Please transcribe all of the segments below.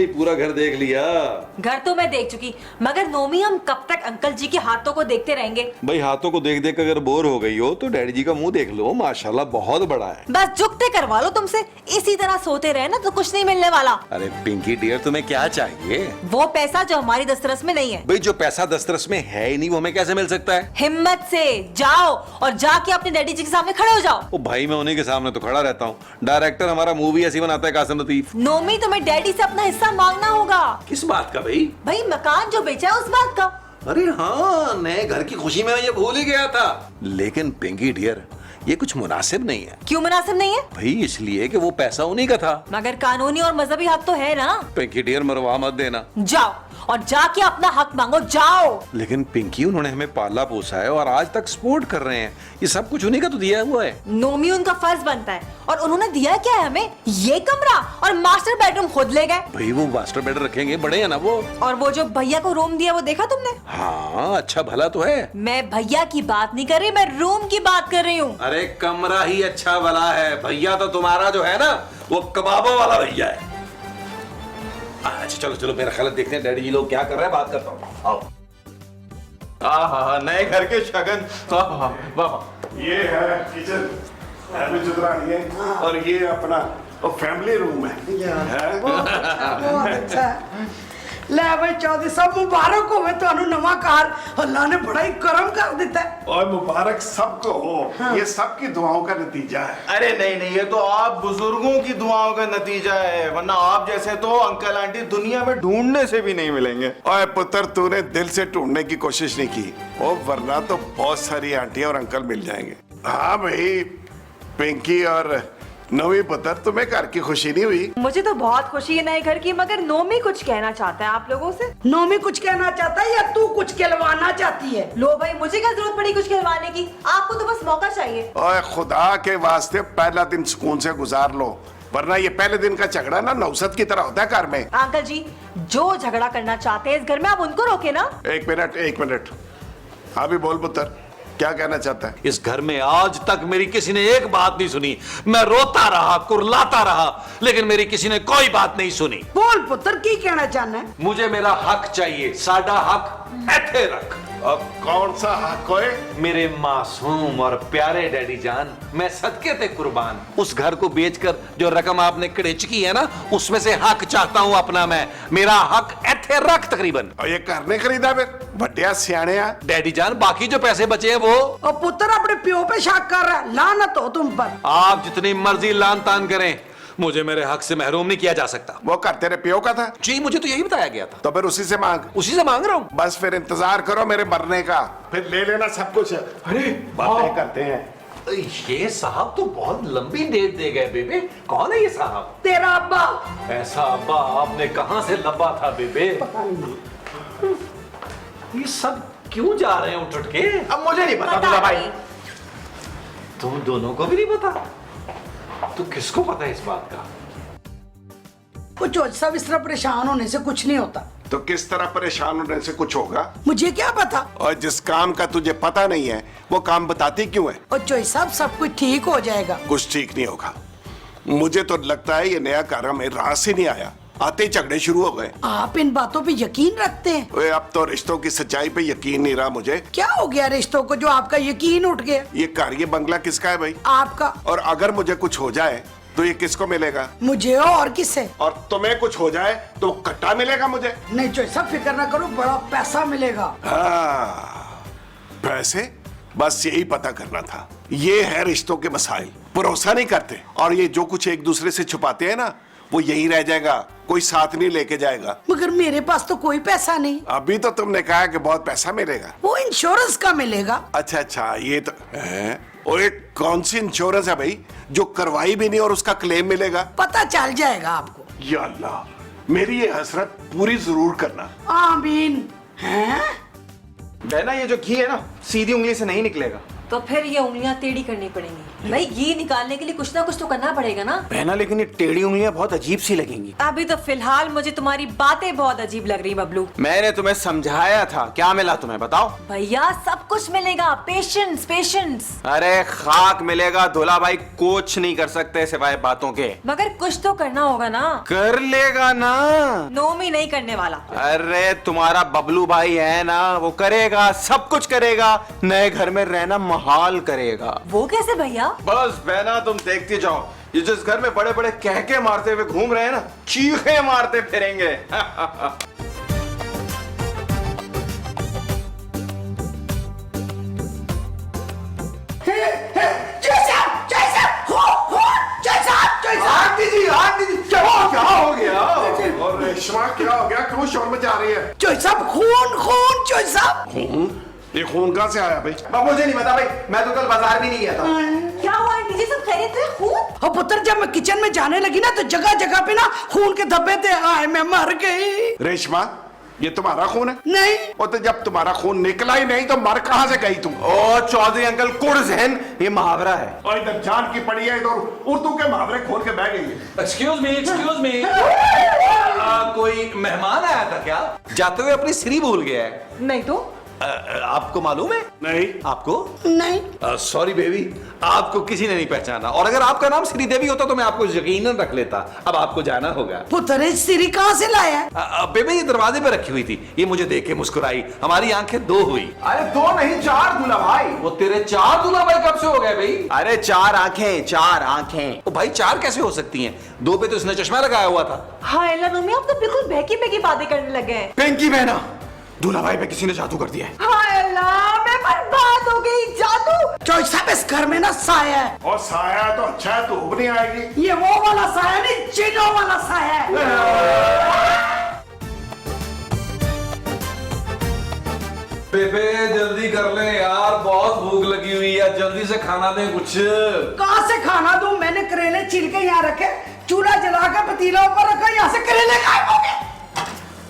भाई, पूरा घर देख लिया। घर तो मैं देख चुकी, मगर नोमी हम कब तक अंकल जी के हाथों को देखते रहेंगे? भाई हाथों को देख देख अगर बोर हो गई हो तो डैडी जी का मुंह देख लो, माशाल्लाह बहुत बड़ा है। बस जुगते करवा लो तुमसे, इसी तरह सोते रहे ना तो कुछ नहीं मिलने वाला। अरे पिंकी डियर, तुम्हें क्या चाहिए? वो पैसा जो हमारी दस्तरस में नहीं है। भाई जो पैसा दस्तरस में है ही नहीं वो हमें कैसे मिल सकता है? हिम्मत से जाओ और जाके अपने डैडी जी के सामने खड़े हो जाओ। ओ भाई, मैं उन्हीं के सामने तो खड़ा रहता हूँ। डायरेक्टर हमारा मूवी ऐसी बनाता है कासिम लतीफ। नोमी, तुम्हें डैडी से अपना हिस्सा मांगना होगा। किस बात का भाई? भाई मकान जो बेचा है उस बात का। अरे हाँ, नए घर की खुशी में मैं ये भूल ही गया था। लेकिन पिंकी डियर, ये कुछ मुनासिब नहीं है। क्यों मुनासिब नहीं है? भाई इसलिए कि वो पैसा उन्हीं का था। मगर कानूनी और मजहबी हक तो है ना। पिंकी डियर, मरवा मत देना। जाओ और जाके अपना हक मांगो, जाओ। लेकिन पिंकी, उन्होंने हमें पाला पोसा है और आज तक सपोर्ट कर रहे हैं। ये सब कुछ उन्हीं का तो दिया हुआ है। नोमी, उनका फर्ज बनता है। और उन्होंने दिया क्या है हमें? ये कमरा और मास्टर बेडरूम खुद ले गए। भाई वो मास्टर बेड रखेंगे, बड़े हैं ना वो। और वो जो भैया को रूम दिया वो देखा तुमने? हाँ, अच्छा भला तो है। मैं भैया की बात नहीं कर रही, मैं रूम की बात कर रही हूँ। अरे कमरा ही अच्छा भला है, भैया तो तुम्हारा जो है ना वो कबाबों वाला भैया है। अच्छा चलो चलो, मेरा ख्याल है देखते हैं डैडी जी लोग क्या कर रहे हैं, बात करता हूँ। आओ। हाँ, नए घर के शगन। वाह, ये है किचन, अभी चुतरानी है, और ये अपना फैमिली रूम है। बहुत अच्छा है। ले भाई चौधरी साहब, मुबारक हो ਤੁਹਾਨੂੰ नवा कार, अल्लाह ने बड़ा ही करम कर दिता है। और मुबारक सबको हो। हाँ। ये सबकी दुआओं का नतीजा है। अरे नहीं नहीं, ये तो आप बुजुर्गों की दुआओं का नतीजा है, वरना आप जैसे तो अंकल आंटी दुनिया में ढूंढने से भी नहीं मिलेंगे। ओए पुत्र, तूने दिल से ढूंढने की कोशिश नहीं की, और वरना तो बहुत सारी आंटियां और अंकल मिल जाएंगे। हाँ भाई, पिंकी और नवी पुत्र, तुम्हें घर की खुशी नहीं हुई? मुझे तो बहुत खुशी है नए घर की, मगर नोमी कुछ कहना चाहता है आप लोगों से। नोमी कुछ कहना चाहता है या तू कुछ कहलवाना चाहती है? लो भाई, मुझे क्या जरूरत पड़ी कुछ कहलवाने की? आपको तो बस मौका चाहिए। ओए खुदा के वास्ते पहला दिन सुकून से गुजार लो, वरना ये पहले दिन का झगड़ा ना नौसत की तरह होता है घर में। अंकल जी, जो झगड़ा करना चाहते हैं इस घर में आप उनको रोके ना। एक मिनट। हाँ भी बोल पुत्र, क्या कहना चाहता है? इस घर में आज तक मेरी किसी ने एक बात नहीं सुनी। मैं रोता रहा, कुरलाता रहा, लेकिन मेरी किसी ने कोई बात नहीं सुनी। बोल पुत्र, की कहना चाहना है? मुझे मेरा हक चाहिए, साडा हक ऐथे रख। अब कौन सा हक होए? मेरे मासूम और प्यारे डैडी जान, मैं सदके ते कुर्बान। उस घर को बेचकर जो रकम आपने कड़ेच की है ना, उसमें से हक चाहता हूं अपना मैं। मेरा हक ऐथे रख तकरीबन। और ये घर ने खरीदा फिर? बड्डिया सियाने आ। डैडी जान, बाकी जो पैसे बचे हैं वो। और पुत्र अपने प्यो पे शक कर रहा है, लानत हो तुम पर। आप जितनी मर्जी लान तान करें, मुझे मेरे हक से महरूम नहीं किया जा सकता। वो घर तेरे प्यो का था? जी, मुझे तो यही बताया गया था। तो फिर उसी से मांग। उसी से मांग रहा हूँ। बस फिर इंतजार करो मेरे मरने का, फिर ले लेना सब कुछ। अरे बातें करते हैं। ये साहब तो बहुत लंबी डेट दे गए बेबे। कौन है ये साहब? तेरा अब्बा। ऐसा अब्बा आपने कहां से लंबा था बेबे? ये सब क्यों जा रहे हैं उठ के? अब मुझे नहीं पता दूल्हा भाई। तुम दोनों को भी नहीं पता? तो किसको पता है इस बात का? वो चौधरी साहब, इस तरह परेशान होने से कुछ नहीं होता। तो किस तरह परेशान होने से कुछ होगा? मुझे क्या पता। और जिस काम का तुझे पता नहीं है वो काम बताती क्यों है? और चौधरी साहब, सब कुछ ठीक हो जाएगा। कुछ ठीक नहीं होगा। मुझे तो लगता है ये नया कार में रास ही नहीं आया, आते ही झगड़े शुरू हो गए। आप इन बातों पे यकीन रखते हैं? ओए, अब तो रिश्तों की सच्चाई पे यकीन नहीं रहा मुझे। क्या हो गया रिश्तों को जो आपका यकीन उठ गया? ये कार, ये बंगला किसका है भाई? आपका। और अगर मुझे कुछ हो जाए तो ये किसको मिलेगा? मुझे और किसे? और तुम्हें कुछ हो जाए तो कट्टा मिलेगा मुझे? नहीं चौधरी साहब, फिक्र ना करो, बड़ा पैसा मिलेगा। हाँ, पैसे? बस यही पता करना था। ये है रिश्तों के मसाइल, भरोसा नहीं करते, और ये जो कुछ एक दूसरे से छुपाते हैं ना, वो यही रह जाएगा, कोई साथ नहीं लेके जाएगा। मगर मेरे पास तो कोई पैसा नहीं। अभी तो तुमने कहा कि बहुत पैसा मिलेगा। वो इंश्योरेंस का मिलेगा। अच्छा, ये तो है। और एक कौन सी इंश्योरेंस है भाई जो करवाई भी नहीं और उसका क्लेम मिलेगा? पता चल जाएगा आपको। या अल्लाह, मेरी ये हसरत पूरी जरूर करना। आमीन। हैं? बहना, ये जो घी है ना, सीधी उंगली से नहीं निकलेगा, तो फिर ये उंगलियां टेढ़ी करनी पड़ेंगी। भाई घी निकालने के लिए कुछ ना कुछ तो करना पड़ेगा ना। बहना लेकिन ये टेढ़ी उंगलियां बहुत अजीब सी लगेंगी। अभी तो फिलहाल मुझे तुम्हारी बातें बहुत अजीब लग रही बबलू। मैंने तुम्हें समझाया था, क्या मिला तुम्हें बताओ? भैया सब कुछ मिलेगा, पेशेंस पेशेंस। अरे खाक मिलेगा, दूल्हा भाई कुछ नहीं कर सकते सिवाय बातों के। मगर कुछ तो करना होगा ना। कर लेगा ना। नोमी नहीं करने वाला। अरे तुम्हारा बबलू भाई है ना, वो करेगा, सब कुछ करेगा, नए घर में रहना महाल करेगा। वो कैसे भैया? बस बहना तुम देखती जाओ, ये जिस घर में बड़े बड़े कहके मारते हुए घूम रहे हैं ना, चीखे मारते फिरेंगे। क्या हो गया? और रेशमा क्या हो गया, क्यों शोर मचा रही है? चोई साहब खून खून, चोई साहब खून? ये खून कहाँ से आया भाई? मुझे नहीं पता भाई, मैं तो कल बाजार भी नहीं गया था। क्या हुआ आंटी जी, सब खैरियत है? खून? और पुत्र जब मैं किचन में जाने लगी ना तो जगह जगह पे ना खून के धब्बे थे। आए मैं मर गई। रेशमा, ये तुम्हारा खून है? नहीं। और तो जब तुम्हारा खून निकला ही नहीं तो मर कहाँ से गई तुम? ओ चौधरी अंकल, कुड़ जहन, ये मुहावरा है। और इधर जान की पड़ी है, इधर उर्दू के मुहावरे खोल के बह गई है। एक्सक्यूज मी कोई मेहमान आया था क्या? जाते हुए अपनी सिरी भूल गया है। नहीं तो आपको मालूम है? नहीं। आपको? नहीं। सॉरी बेबी, आपको किसी ने नहीं पहचाना। और अगर आपका नाम श्रीदेवी होता तो मैं आपको यकीनन रख लेता। अब आपको जाना होगा। पुत्र सिरी कहाँ से लाया? बेबी ये दरवाजे पे रखी हुई थी, ये मुझे देख के मुस्कुराई, हमारी आंखें दो हुई। अरे दो नहीं, चार दूल्हा भाई। वो तेरे चार दूल्हा भाई कब से हो गए भाई? अरे चार आंखें, चार आंखें। ओ भाई चार कैसे हो सकती हैं? दो पे तो इसने चश्मा लगाया हुआ था। हाँ एला नोमी, आप तो बिल्कुल बहकी बहकी बातें करने लगे हैं। पिंकी बहना, दूल्हा भाई पे किसी ने जादू कर दिया है। हाँ एला, मैं बर्बाद हो गई। जादू? चोई साहब इस घर में ना साया है। और साया तो अच्छा है, धूप नहीं आएगी। ये वो वाला साया नहीं, चिनो वाला साया है। बेबे जल्दी कर ले यार, बहुत भूख लगी हुई है, जल्दी से खाना दे कुछ। कहाँ से खाना दूं? मैंने करेले छील के यहाँ रखे, चूल्हा जला के पतीला ऊपर रखा, यहाँ से करेले गायब हो गए।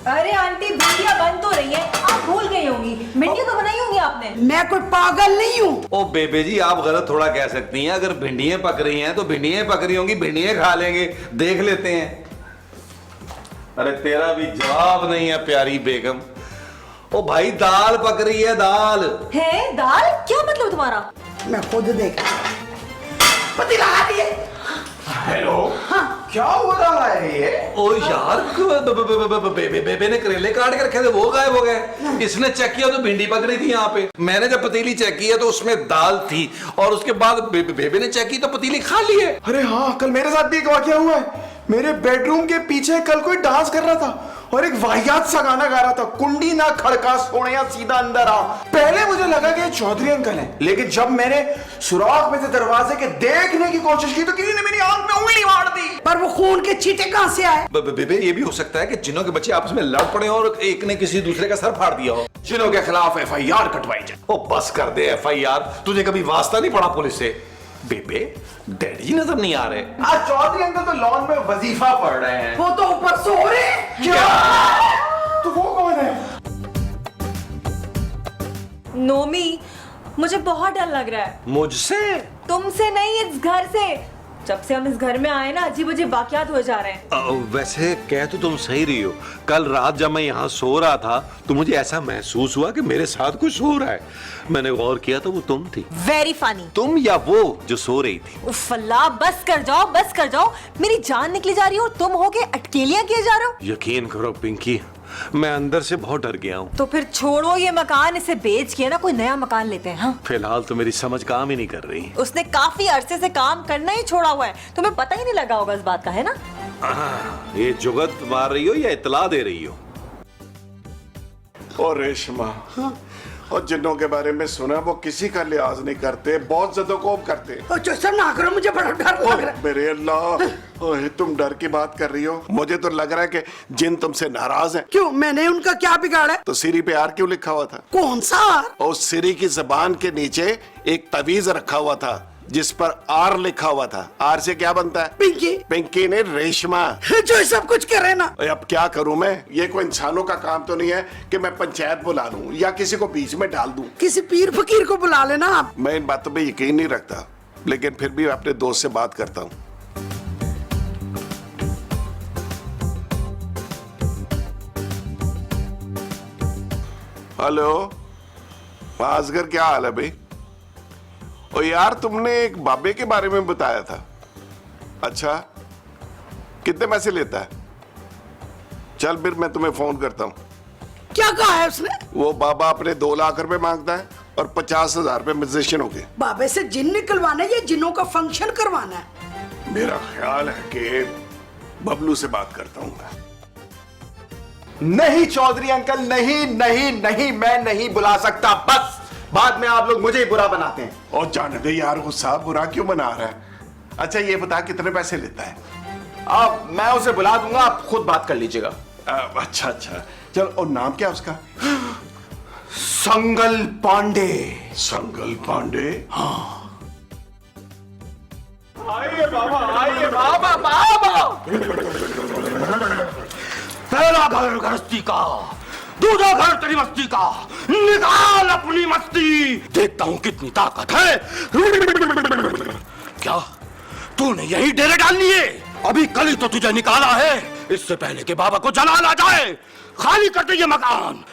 अरे आंटी भिंडियाँ बन तो रही है, आप भूल गई होंगी। भिंडियाँ तो बनाई होंगी आपने। मैं कोई पागल नहीं हूँ। ओ बेबे जी, आप गलत थोड़ा कह सकती हैं। अगर भिंडियां पक रही हैं तो भिंडियां पक रही होंगी, भिंडियां खा लेंगे, देख लेते हैं। अरे तेरा भी जवाब नहीं है प्यारी बेगम। ओ भाई दाल पक रही है, दाल है? दाल? क्या मतलब तुम्हारा? मैं खुद देख पतीला आ रही है। हेलो, क्या हो रहा है ये? ओ यार, बेबे ने करेले काट के रखे थे, वो गायब हो गए। इसने चेक किया तो भिंडी पक रही थी यहाँ पे। मैंने जब पतीली चेक किया तो उसमें दाल थी, और उसके बाद बेबे ने चेक की तो पतीली खा ली है। अरे हाँ, कल मेरे साथ भी एक वाकया हुआ है। मेरे बेडरूम के पीछे कल कोई डांस कर रहा था और एक वाहियात सा गाना गा रहा था, कुंडी ना खड़का सोनिया सीधा अंदर आ। पहले मुझे लगा कि ये चौधरी अंकल है, लेकिन जब मैंने सुराख में से दरवाजे के देखने की कोशिश की तो किसी ने मेरी आंख में उंगली मार दी। पर वो खून के छींटे कहाँ से आए? बेबे ये भी हो सकता है कि जिनों के बच्चे आपस में लड़ पड़े और एक ने किसी दूसरे का सर फाड़ दिया हो। जिनों के खिलाफ FIR कटवाई जाए। ओ बस कर दे FIR, तुझे कभी वास्ता नहीं पड़ा पुलिस से? बेबे डैडी नजर नहीं आ रहे। आज चौधरी अंकल तो लॉन में वजीफा पढ़ रहे हैं। वो तो ऊपर सो रहे। क्या? तो वो कौन है? नोमी, मुझे बहुत डर लग रहा है। मुझसे? तुमसे नहीं, इस घर से। जब से हम इस घर में आए ना, अजीब अजीब वाकयात हो जा रहे हैं। वैसे कह तो तुम सही रही हो। कल रात जब मैं यहाँ सो रहा था तो मुझे ऐसा महसूस हुआ कि मेरे साथ कुछ हो रहा है। मैंने गौर किया तो वो तुम थी। Very funny. तुम या वो जो सो रही थी? उफ अल्लाह, बस कर जाओ, बस कर जाओ। मेरी जान निकली जा रही हो और तुम हो के अटकेलियां किए जा रहे हो। यकीन करो पिंकी, मैं अंदर से बहुत डर गया हूँ। तो फिर छोड़ो ये मकान, इसे बेच के ना कोई नया मकान लेते हैं। हाँ? फिलहाल तो मेरी समझ काम ही नहीं कर रही। उसने काफी अरसे से काम करना ही छोड़ा हुआ है, तुम्हें पता ही नहीं लगा होगा इस बात का, है ना? ये जुगत मार रही हो या इतला दे रही हो? और रेशमा, और जिन्नों के बारे में सुना, वो किसी का लिहाज नहीं करते, बहुत ज़दोकोब करते। और जो सब ना करो, मुझे बड़ा डर लग रहा है। मेरे अल्लाह, ओए, तुम डर की बात कर रही हो। मुझे तो लग रहा है कि जिन तुमसे नाराज हैं। क्यों? मैंने उनका क्या बिगाड़ा? तो सिरी पे आर क्यों लिखा हुआ था? कौन सा? और सिरी की जबान के नीचे एक तवीज रखा हुआ था जिस पर आर लिखा हुआ था। आर से क्या बनता है? पिंकी पिंकी ने रेशमा। जो ये सब कुछ करे ना। अब क्या करूं मैं? ये कोई इंसानों का काम तो नहीं है कि मैं पंचायत बुला लूं या किसी को बीच में डाल दूं। किसी पीर फकीर को बुला लेना आप। मैं इन बातों पे यकीन नहीं रखता, लेकिन फिर भी अपने दोस्त से बात करता हूं। हेलो असगर, क्या हाल है भाई? ओ यार, तुमने एक बाबे के बारे में बताया था। अच्छा, कितने पैसे लेता है? चल फिर मैं तुम्हें फोन करता हूं। क्या कहा है उसने? वो बाबा अपने 2 लाख रुपए मांगता है और 50,000 रुपए म्यूजिशियन हो गए। बाबे से जिन निकलवाना है या जिनों का फंक्शन करवाना है? मेरा ख्याल है कि बबलू से बात करता हूं। नहीं चौधरी अंकल, नहीं नहीं नहीं, मैं नहीं बुला सकता। बस बाद में आप लोग मुझे ही बुरा बनाते हैं। और जाने दे यार, गुस्सा बुरा क्यों बना रहा है? अच्छा ये बता, कितने पैसे लेता है? अब मैं उसे बुला दूंगा, आप खुद बात कर लीजिएगा। अच्छा अच्छा, चल। और नाम क्या उसका? संगल पांडे। संगल पांडे? आइए बाबा, आइए बाबा, बाबा। पहला घर गृहस्थी का, दूसरा घर तेरी मस्ती का, निकाल अपनी मस्ती, देखता हूं कितनी ताकत है। क्या तूने यही डेरे डाल लिए? अभी कल ही तो तुझे निकाला है, इससे पहले कि बाबा को जला ना जाए। खाली कर दे ये मकान।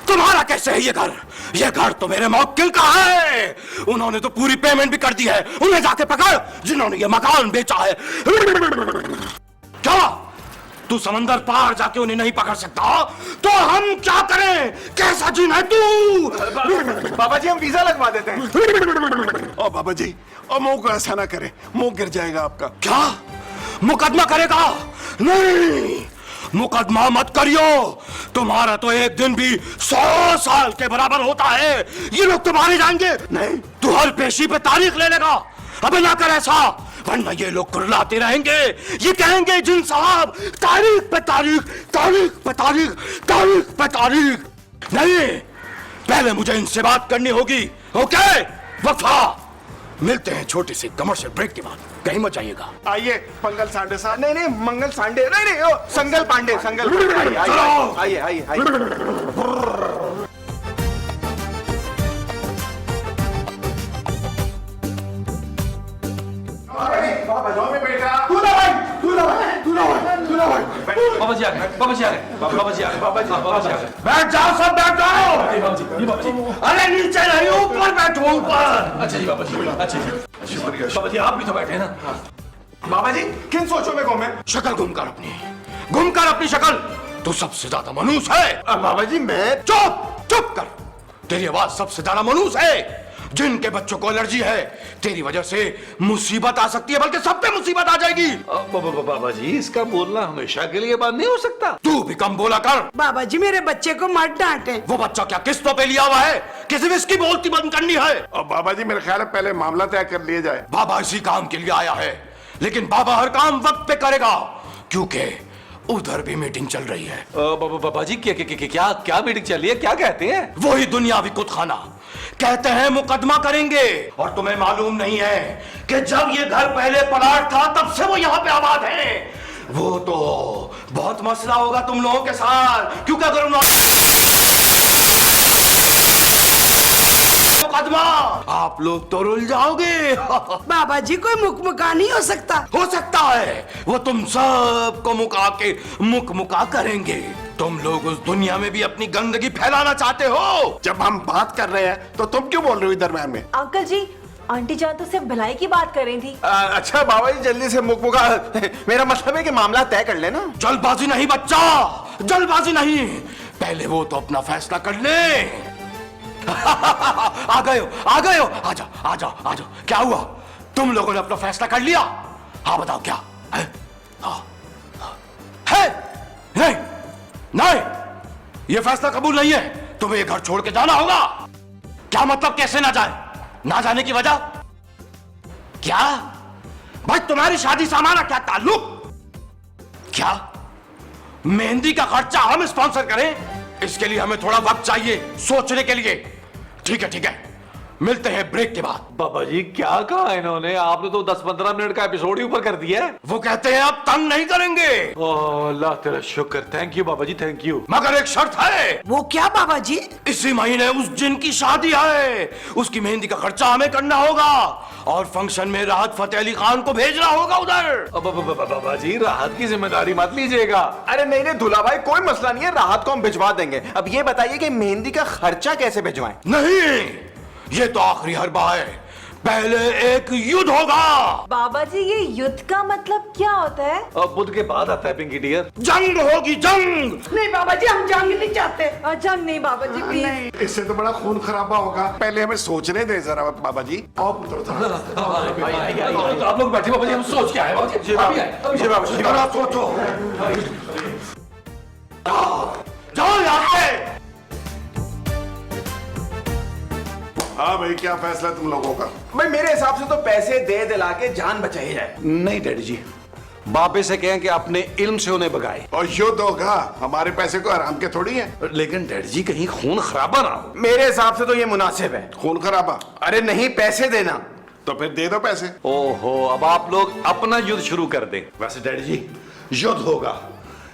तुम्हारा कैसे है ये घर? ये घर तो मेरे मौक्किल का है। उन्होंने तो पूरी पेमेंट भी कर दी है। उन्हें जाके पकड़ जिन्होंने ये मकान बेचा है। क्या तू समंदर पार जाके उन्हें नहीं पकड़ सकता? तो हम क्या करें? कैसा जीन है तू? बाबा जी, हम वीजा लगवा देते हैं। ओ बाबा जी, और मुंह को ऐसा ना करे, मुंह गिर जाएगा आपका। क्या मुकदमा करेगा? नहीं, मुकदमा मत करियो। तुम्हारा तो एक दिन भी 100 साल के बराबर होता है। ये लोग तो मारे जाएंगे। नहीं, तू हर पेशी पे तारीख ले लेगा। अबे ना कर ऐसा, वरना ये लोग कुर्लाते रहेंगे। ये कहेंगे जिन साहब तारीख पे तारीख, तारीख पे तारीख, तारीख पे तारीख। नहीं, पहले मुझे इनसे बात करनी होगी। ओके, वफा। मिलते हैं छोटी सी कमर्शियल ब्रेक के बाद। कहीं मत जाइएगा। आइए मंगल सांडे साहब। नहीं नहीं, मंगल सांडे नहीं नहीं, ओ, संगल पांडे, संगल पांडे। आइए आइए आइए। बाबा जी आ गए, बाबा जी आ गए, बाबा जी आ गए, बाबा जी आ गए। बैठ जाओ, सब बैठ जाओ। अरे नीचे नहीं, ऊपर बैठो, ऊपर। अच्छा जी बाबा जी, अच्छा जी बाबा जी, आप भी तो बैठे हैं ना। बाबा जी, किन सोचों में घूमे? शक्ल घूम कर अपनी शक्ल। तू सबसे ज्यादा मनूस है। बाबा जी, मैं चुप कर। तेरी आवाज सबसे ज्यादा मनूस है। जिनके बच्चों को एलर्जी है, तेरी वजह से मुसीबत आ सकती है, बल्कि सब पे मुसीबत आ जाएगी। बाबा जी, इसका बोलना हमेशा के लिए बात नहीं हो सकता। तू भी कम बोला कर। बाबा जी, मेरे बच्चे को मत डांटे। वो बच्चा क्या किस्तों पे लिया हुआ है? किसी भी इसकी बोलती बंद करनी है। और बाबा जी, मेरा ख्याल है पहले मामला तय कर लिया जाए। बाबा इसी काम के लिए आया है, लेकिन बाबा हर काम वक्त पे करेगा, क्योंकि उधर भी मीटिंग चल रही है। बाबा जी, क्या मीटिंग चल रही है? क्या कहते हैं? वही दुनियावी कुतखाना। कहते हैं मुकदमा करेंगे। और तुम्हें मालूम नहीं है कि जब ये घर पहले प्लाट था, तब से वो यहाँ पे आबाद है। वो तो बहुत मसला होगा तुम लोगों के साथ, क्योंकि अगर उन्होंने मुकदमा, आप लोग तो रुल जाओगे। बाबा जी, कोई मुकमुका नहीं हो सकता। हो सकता है, वो तुम सबको मुका के मुकमुका करेंगे। तुम लोग उस दुनिया में भी अपनी गंदगी फैलाना चाहते हो। जब हम बात कर रहे हैं तो तुम क्यों बोल रहे हो दरम्यान में? अंकल जी, आंटी जान तो सिर्फ भलाई की बात कर रही थी। अच्छा बाबा जी, जल्दी से मुकमुका। मेरा मतलब है कि मामला तय कर लेना। जल्दबाजी नहीं बच्चा, जल्दबाजी नहीं। पहले वो तो अपना फैसला कर ले। आ गए हो, आजा आजा आजा। क्या हुआ? तुम लोगों ने अपना फैसला कर लिया? हाँ बताओ, क्या है? हाँ है? नहीं नहीं, ये फैसला कबूल नहीं है। तुम्हें ये घर छोड़ के जाना होगा। क्या मतलब कैसे ना जाए? ना जाने की वजह क्या? भाई तुम्हारी शादी से हमारा क्या ताल्लुक? क्या मेहंदी का खर्चा हम स्पॉन्सर करें? इसके लिए हमें थोड़ा वक्त चाहिए सोचने के लिए। ठीक है, मिलते हैं ब्रेक के बाद। बाबा जी क्या कहा इन्होंने? आपने तो 10-15 मिनट का एपिसोड ही ऊपर कर दिया है। वो कहते हैं अब तंग नहीं करेंगे, ओह अल्लाह तेरा शुक्र। थैंक यू बाबा जी, थैंक यू। मगर एक शर्त है। वो क्या बाबा जी? इसी महीने उस जिन की शादी है, उसकी मेहंदी का खर्चा हमें करना होगा और फंक्शन में राहत फतेह अली खान को भेजना होगा उधर। बाबा जी राहत की जिम्मेदारी मत लीजिएगा। अरे नहीं नहीं दूल्हा भाई, कोई मसला नहीं है, राहत को हम भिजवा देंगे। अब ये बताइए कि मेहंदी का खर्चा कैसे भिजवाएं? नहीं, ये तो आखिरी हरबा है, पहले एक युद्ध होगा। बाबा जी ये युद्ध का मतलब क्या होता है? अब बुद्ध के बाद आता है पिंकी डियर। जंग होगी, जंग। नहीं बाबा जी, हम जंग नहीं चाहते। अच्छा नहीं बाबा जी प्लीज। इससे तो बड़ा खून खराबा होगा, पहले हमें सोचने दे जरा बाबा जी। और आप लोग बैठे बाबा जी, हम सोच के आए बाबा जी। जरा सोचो। जाओ यहाँ से। हाँ भाई, क्या फैसला तुम लोगों का? भाई मेरे हिसाब से तो पैसे दे दिला के जान बचाई जाए। नहीं डैडी जी, बाबे से कहें कि अपने इल्म से उन्हें भगाए। और युद्ध होगा, हमारे पैसे को आराम के थोड़ी है। लेकिन डैडी जी कहीं खून खराबा ना हो। मेरे हिसाब से तो ये मुनासिब है। खून खराबा? अरे नहीं, पैसे देना। तो फिर दे दो पैसे। ओहो, अब आप लोग अपना युद्ध शुरू कर दें। वैसे डैडी जी युद्ध होगा,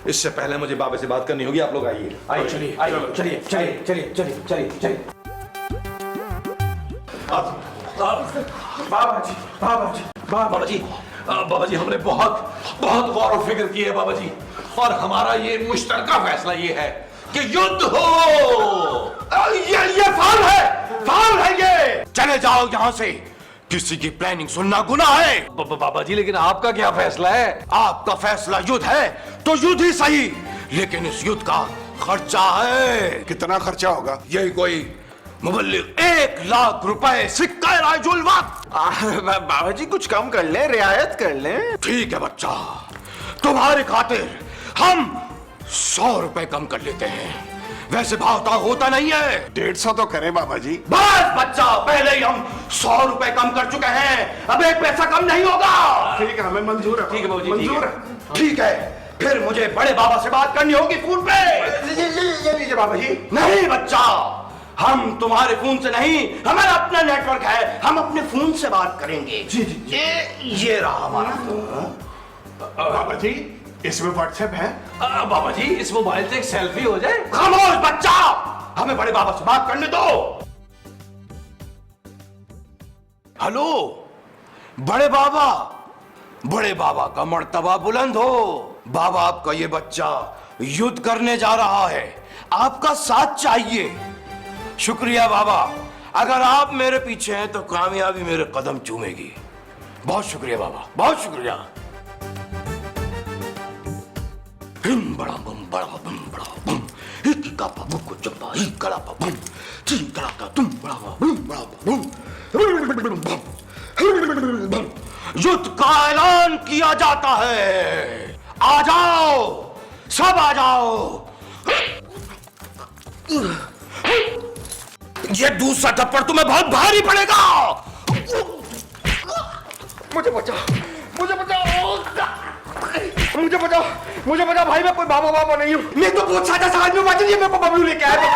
इससे पहले मुझे बाबे से बात करनी होगी। आप लोग आइए, आइए, चलिए, आइए, चलिए, चलिए, चलिए, चलिए, चलिए, चलिए। बाबा जी, बाबा जी, बाबा जी, बाबा जी हमने बहुत बहुत गौर और फिक्र की है बाबा जी, और हमारा ये मुश्तरका फैसला ये है कि युद्ध हो। ये फाउल है ये। चले जाओ यहाँ से, किसी की प्लानिंग सुनना गुनाह है। बाबा जी लेकिन आपका क्या फैसला है? आपका फैसला युद्ध है तो युद्ध ही सही, लेकिन इस युद्ध का खर्चा है। कितना खर्चा होगा? यही कोई मुबल्लिग 1 लाख रुपए सिक्का राजुल वक्त। बाबा जी कुछ कम कर ले, रियायत कर ले। ठीक है बच्चा, तुम्हारी खातिर हम 100 रुपए कम कर लेते हैं। वैसे भाव ताव होता नहीं है। 150 तो करें बाबा जी। बस बच्चा, पहले ही हम 100 रुपए कम कर चुके हैं, अब 1 पैसा कम नहीं होगा। ठीक है, हमें मंजूर है। ठीक है बाबूजी, ठीक मंजूर है। है। ठीक है, फिर मुझे बड़े बाबा से बात करनी होगी फोन पे। ये लीजिए बाबा जी। नहीं बच्चा, हम तुम्हारे फोन से नहीं, हमारा अपना नेटवर्क है, हम अपने फोन से बात करेंगे। जी जी, ये रहा हमारा फोन। बाबा जी इसमें व्हाट्सएप है? बाबा जी इस मोबाइल से एक सेल्फी हो जाए। खामोश बच्चा, हमें बड़े बाबा से बात करने दो। हेलो बड़े बाबा, बड़े बाबा का मर्तबा बुलंद हो। बाबा आपका ये बच्चा युद्ध करने जा रहा है, आपका साथ चाहिए। शुक्रिया बाबा, अगर आप मेरे पीछे हैं तो कामयाबी मेरे कदम चूमेगी। बहुत शुक्रिया बाबा, बहुत शुक्रिया। हिम बड़ा बम बड़ा बम, एक का बाबू को चप्पा ही कड़ा बम, तीन कड़ा का तुम बड़ा बम। युद्ध का ऐलान किया जाता है, आ जाओ, सब आ जाओ। ये दूसरा थप्पड़ तुम्हें बहुत भारी पड़ेगा। मुझे बचाओ, मुझे बचाओ, मुझे बचाओ, मुझे बचाओ भाई, मैं कोई बाबा बाबा नहीं हूँ। मैं तो बहुत सादा सा आदमी, मैं को बबलू लेके आया।